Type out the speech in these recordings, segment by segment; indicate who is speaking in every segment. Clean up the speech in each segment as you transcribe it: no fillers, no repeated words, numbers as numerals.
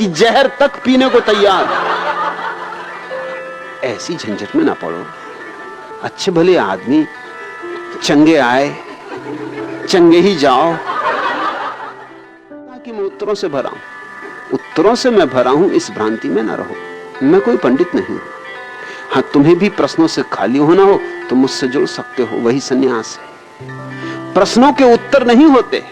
Speaker 1: कि जहर तक पीने को तैयार। ऐसी झंझट में ना पड़ो। अच्छे भले आदमी चंगे आए चंगे ही जाओ। कि मैं उत्तरों से भरा हूं, उत्तरों से मैं भरा हूं, इस भ्रांति में ना रहो। मैं कोई पंडित नहीं। हाँ, तुम्हें भी प्रश्नों से खाली होना हो तो मुझसे जुड़ सकते हो, वही सन्यास है। प्रश्नों के उत्तर नहीं होते।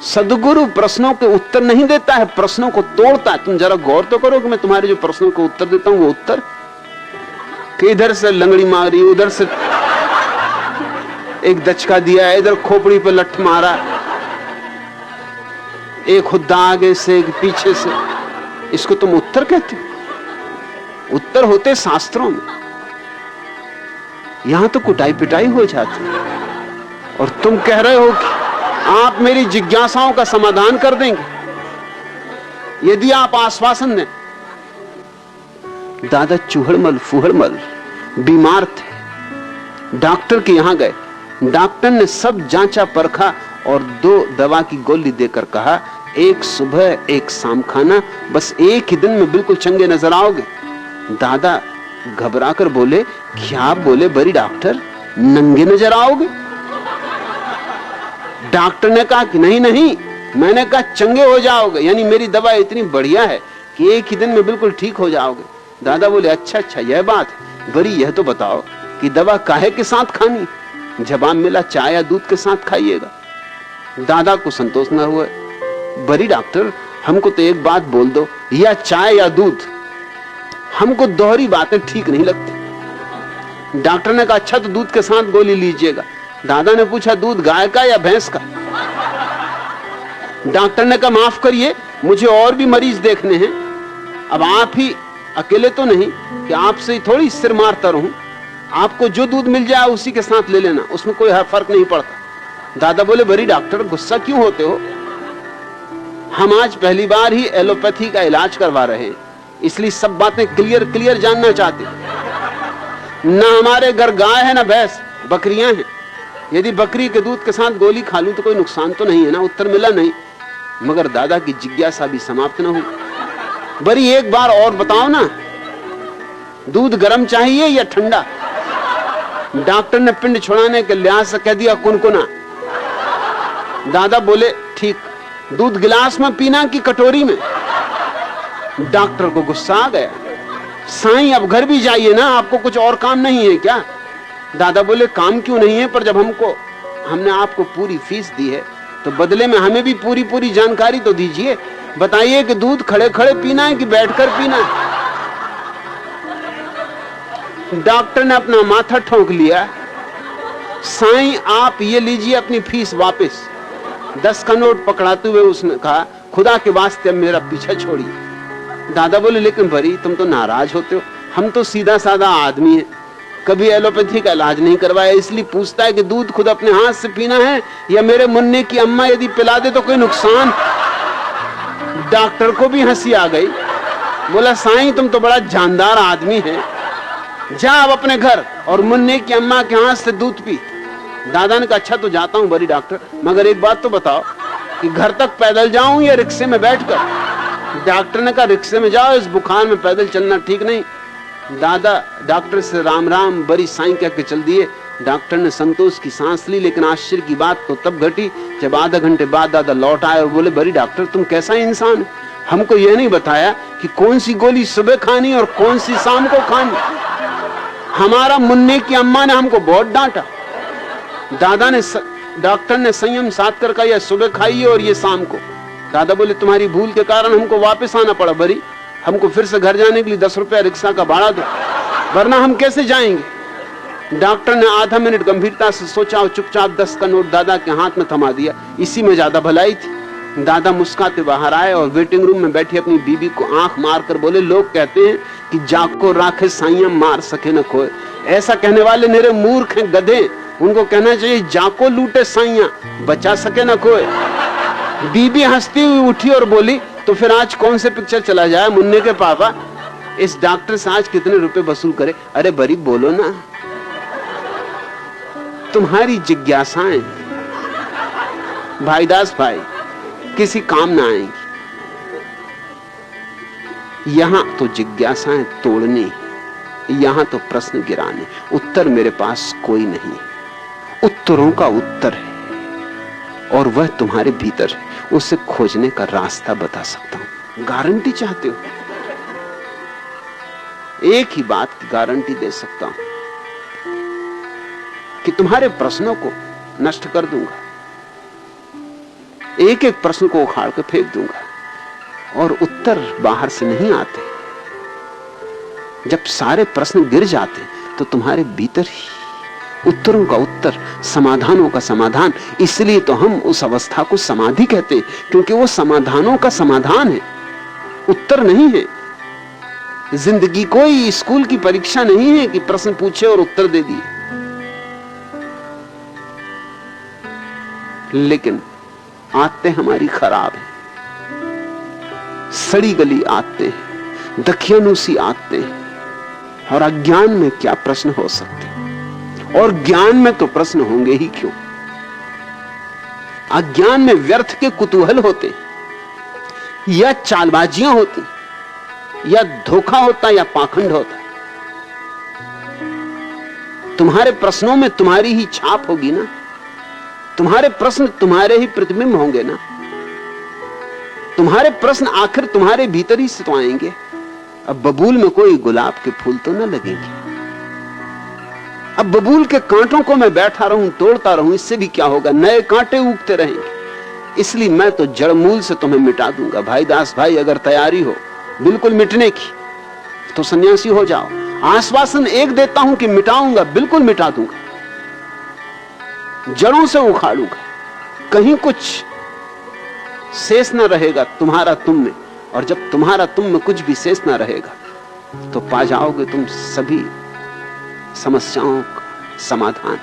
Speaker 1: सदगुरु प्रश्नों के उत्तर नहीं देता है, प्रश्नों को तोड़ता है। तुम जरा गौर तो करो कि मैं तुम्हारे जो प्रश्नों को उत्तर देता हूं वो उत्तर कि इधर से लंगड़ी मारी, उधर से एक दचका दिया, इधर खोपड़ी पे लठ मारा, एक हुद्दा आगे से एक पीछे से, इसको तुम उत्तर कहते हो? उत्तर होते शास्त्रों में। यहां तो कुटाई पिटाई हो जाती और तुम कह रहे हो कि आप मेरी जिज्ञासाओं का समाधान कर देंगे यदि आप आश्वासन दें। दादा चूहड़मल फूहड़मल बीमार थे, डॉक्टर के यहां गए। डॉक्टर ने सब जांचा परखा और 2 दवा की गोली देकर कहा, एक सुबह एक शाम खाना, बस एक ही दिन में बिल्कुल चंगे नजर आओगे। दादा घबराकर बोले, क्या आप बोले बड़ी डॉक्टर, नंगे नजर आओगे? डॉक्टर ने कहा कि नहीं नहीं, मैंने कहा चंगे हो जाओगे, यानी मेरी दवा इतनी बढ़िया है कि एक ही दिन में बिल्कुल ठीक हो जाओगे। दादा बोले, अच्छा अच्छा यह बात है, बड़ी यह तो बताओ कि दवा काहे के साथ खानी? जवाब मिला, चाय या दूध के साथ खाइएगा। दादा को संतोष न हुआ, बड़ी डॉक्टर हमको तो एक बात बोल दो, या चाय या दूध, हमको दोहरी बातें ठीक नहीं लगती। डॉक्टर ने कहा, अच्छा तो दूध के साथ गोली लीजिएगा। दादा ने पूछा, दूध गाय का या भैंस का? डॉक्टर ने कहा, माफ करिए मुझे और भी मरीज देखने हैं, अब आप ही अकेले तो नहीं कि आपसे थोड़ी सिर मारता रहूं, आपको जो दूध मिल जाए उसी के साथ ले लेना, उसमें कोई फर्क नहीं पड़ता। दादा बोले, बड़ी डॉक्टर गुस्सा क्यों होते हो? हम आज पहली बार ही एलोपैथी का इलाज करवा रहे हैं, इसलिए सब बातें क्लियर जानना चाहते। ना हमारे घर गाय है ना भैंस, बकरियां हैं। यदि बकरी के दूध के साथ गोली खा लूं तो कोई नुकसान तो नहीं है ना? उत्तर मिला नहीं, मगर दादा की जिज्ञासा भी समाप्त न हुई। बड़ी एक बार और बताओ ना, दूध गर्म चाहिए या ठंडा? डॉक्टर ने पिंड छुड़ाने के लिहाज से कह दिया कुनकुना। दादा बोले, ठीक, दूध गिलास में पीना कि कटोरी में? डॉक्टर को गुस्सा आ गया, साईं अब घर भी जाइए ना, आपको कुछ और काम नहीं है क्या? दादा बोले, काम क्यों नहीं है, पर जब हमने आपको पूरी फीस दी है तो बदले में हमें भी पूरी जानकारी तो दीजिए। बताइए कि दूध खड़े खड़े पीना है कि बैठकर पीना है? डॉक्टर ने अपना माथा ठोक लिया, साईं आप ये लीजिए अपनी फीस वापस। 10 का नोट पकड़ाते हुए उसने कहा, खुदा के वास्ते अब मेरा पीछा छोड़िए। दादा बोले, लेकिन बरी तुम तो नाराज होते हो, हम तो सीधा साधा आदमी है, कभी एलोपैथी का इलाज नहीं करवाया, इसलिए पूछता है कि दूध खुद अपने हाथ से पीना है या मेरे मुन्ने की अम्मा यदि पिला दे तो कोई नुकसान? डॉक्टर को भी हंसी आ गई, बोला, साईं तुम तो बड़ा जानदार आदमी है, जा अब अपने घर और मुन्ने की अम्मा के हाथ से दूध पी। दादा ने कहा, अच्छा तो जाता हूं बड़ी डॉक्टर, मगर एक बात तो बताओ कि घर तक पैदल जाऊं या रिक्शे में बैठकर? डॉक्टर ने कहा, रिक्शे में जाओ, इस बुखार में पैदल चलना ठीक नहीं। दादा डॉक्टर से राम राम बड़ी साईं कह के चल दिए। डॉक्टर ने संतोष की सांस ली, लेकिन आश्चर्य की बात तो तब घटी जब आधा घंटे बाद दादा लौट आए और बोले, बड़ी डॉक्टर तुम कैसा इंसान है, हमको यह नहीं बताया कि कौन सी गोली सुबह खानी और कौन सी शाम को खानी। हमारा मुन्ने की अम्मा ने हमको बहुत डांटा। डॉक्टर ने संयम साध कर कहा, यह सुबह खाइए और ये शाम को। दादा बोले, तुम्हारी भूल के कारण हमको वापस आना पड़ा बरी, हमको फिर से घर जाने के लिए 10 रुपया रिक्शा का भाड़ा दो, वरना हम कैसे जाएंगे? डॉक्टर ने आधा मिनट गंभीरता से सोचा और चुपचाप 10 का नोट दादा के हाथ में थमा दिया। इसी में ज्यादा भलाई थी। दादा मुस्कुराते बाहर आए और वेटिंग रूम में बैठी अपनी बीबी को आंख मारकर बोले, लोग कहते हैं कि जाग को राखे साइयां मार सके न खोए। ऐसा कहने वाले मेरे मूर्ख हैं, गधे, उनको कहना चाहिए जाको लूटे साइयां बचा सके न कोई। बीबी हंसती हुई उठी और बोली, तो फिर आज कौन से पिक्चर चला जाए मुन्ने के पापा? इस डॉक्टर से आज कितने रुपए वसूल करे? अरे बरी बोलो ना, तुम्हारी जिज्ञासाएं भाईदास भाई किसी काम ना आएंगी। यहां तो जिज्ञासाएं तोड़नी, यहां तो प्रश्न गिराने। उत्तर मेरे पास कोई नहीं, उत्तरों का उत्तर है और वह तुम्हारे भीतर है। उसे खोजने का रास्ता बता सकता हूं। गारंटी चाहते हो? एक ही बात की गारंटी दे सकता हूं कि तुम्हारे प्रश्नों को नष्ट कर दूंगा, एक एक प्रश्न को उखाड़ के फेंक दूंगा और उत्तर बाहर से नहीं आते। जब सारे प्रश्न गिर जाते तो तुम्हारे भीतर ही उत्तरों का उत्तर, समाधानों का समाधान। इसलिए तो हम उस अवस्था को समाधि कहते हैं, क्योंकि वो समाधानों का समाधान है, उत्तर नहीं है। जिंदगी कोई स्कूल की परीक्षा नहीं है कि प्रश्न पूछे और उत्तर दे दिए। लेकिन आदतें हमारी खराब है, सड़ी गली आदतें, दखियानुसी आदतें, और अज्ञान में क्या प्रश्न हो सकते, और ज्ञान में तो प्रश्न होंगे ही क्यों। अज्ञान में व्यर्थ के कुतूहल होते, या चालबाजियां होती, या धोखा होता, या पाखंड होता। तुम्हारे प्रश्नों में तुम्हारी ही छाप होगी ना, तुम्हारे प्रश्न तुम्हारे ही प्रतिबिंब होंगे ना, तुम्हारे प्रश्न आखिर तुम्हारे भीतर ही से तो आएंगे। अब बबूल में कोई गुलाब के फूल तो न लगेंगे। अब बबूल के कांटों को मैं बैठा रहूं, तोड़ता रहूं, इससे भी क्या होगा? नए कांटे उगते रहेंगे। इसलिए मैं तो जड़ मूल से तुम्हें मिटा दूंगा। भाई दास भाई, अगर तैयारी हो बिल्कुल मिटने की तो सन्यासी हो जाओ। आश्वासन एक देता हूं कि मिटाऊंगा, बिल्कुल मिटा दूंगा, जड़ों से उखाड़ूंगा, कहीं कुछ शेष न रहेगा तुम्हारा तुम में। और जब तुम्हारा तुम में कुछ भी शेष न रहेगा तो पा जाओगे तुम सभी समस्याओं का समाधान।